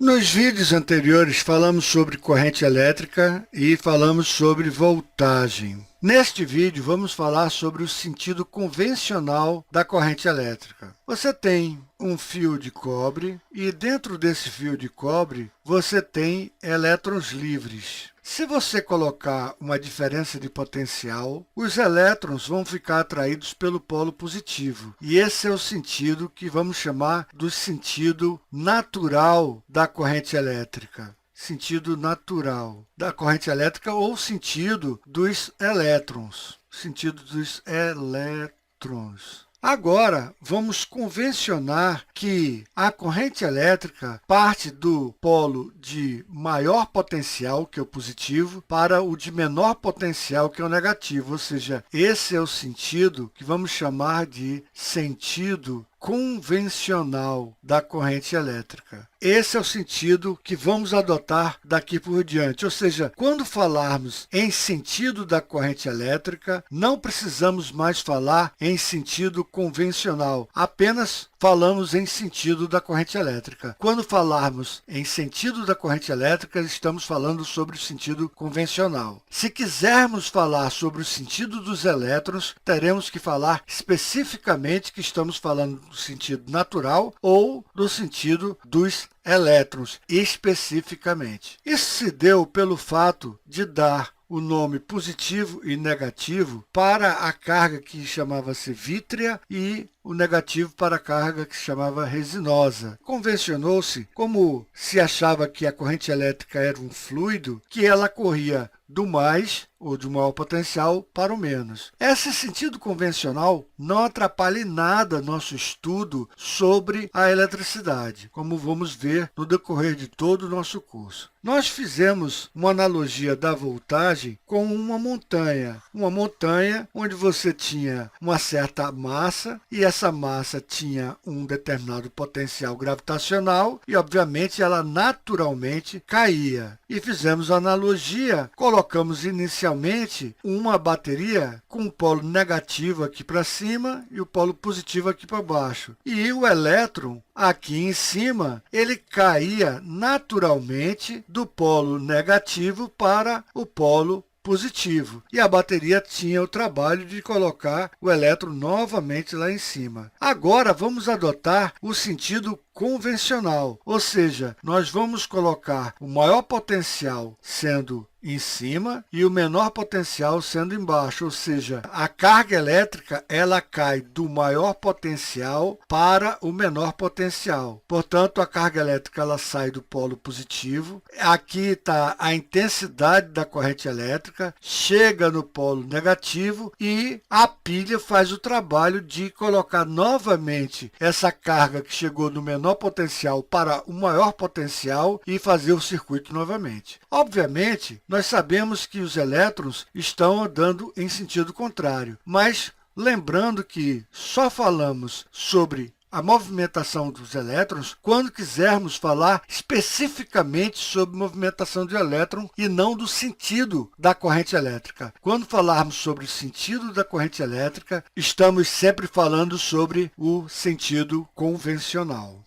Nos vídeos anteriores falamos sobre corrente elétrica e falamos sobre voltagem. Neste vídeo vamos falar sobre o sentido convencional da corrente elétrica. Você tem um fio de cobre e dentro desse fio de cobre você tem elétrons livres. Se você colocar uma diferença de potencial, os elétrons vão ficar atraídos pelo polo positivo. E esse é o sentido que vamos chamar do sentido natural da corrente elétrica. Sentido natural da corrente elétrica ou sentido dos elétrons. Sentido dos elétrons. Agora, vamos convencionar que a corrente elétrica parte do polo de maior potencial, que é o positivo, para o de menor potencial, que é o negativo. Ou seja, esse é o sentido que vamos chamar de sentido convencional da corrente elétrica. Esse é o sentido que vamos adotar daqui por diante. Ou seja, quando falarmos em sentido da corrente elétrica, não precisamos mais falar em sentido convencional, apenas falamos em sentido da corrente elétrica. Quando falarmos em sentido da corrente elétrica, estamos falando sobre o sentido convencional. Se quisermos falar sobre o sentido dos elétrons, teremos que falar especificamente que estamos falando do sentido natural ou do sentido dos elétrons, especificamente. Isso se deu pelo fato de dar o nome positivo e negativo para a carga que chamava-se vítrea e o negativo para a carga que se chamava resinosa. Convencionou-se, como se achava que a corrente elétrica era um fluido, que ela corria do mais, ou de maior potencial, para o menos. Esse sentido convencional não atrapalha em nada nosso estudo sobre a eletricidade, como vamos ver no decorrer de todo o nosso curso. Nós fizemos uma analogia da voltagem com uma montanha onde você tinha uma certa massa e essa massa tinha um determinado potencial gravitacional e, obviamente, ela naturalmente caía. E fizemos a analogia, colocamos inicialmente uma bateria com o polo negativo aqui para cima e o polo positivo aqui para baixo. E o elétron aqui em cima, ele caía naturalmente do polo negativo para o polo positivo. E a bateria tinha o trabalho de colocar o elétron novamente lá em cima. Agora, vamos adotar o sentido convencional, ou seja, nós vamos colocar o maior potencial sendo em cima e o menor potencial sendo embaixo, ou seja, a carga elétrica ela cai do maior potencial para o menor potencial. Portanto, a carga elétrica ela sai do polo positivo. Aqui está a intensidade da corrente elétrica, chega no polo negativo e a pilha faz o trabalho de colocar novamente essa carga que chegou no menor potencial para o maior potencial e fazer o circuito novamente. Obviamente, nós sabemos que os elétrons estão andando em sentido contrário, mas lembrando que só falamos sobre a movimentação dos elétrons quando quisermos falar especificamente sobre movimentação de elétron e não do sentido da corrente elétrica. Quando falarmos sobre o sentido da corrente elétrica, estamos sempre falando sobre o sentido convencional.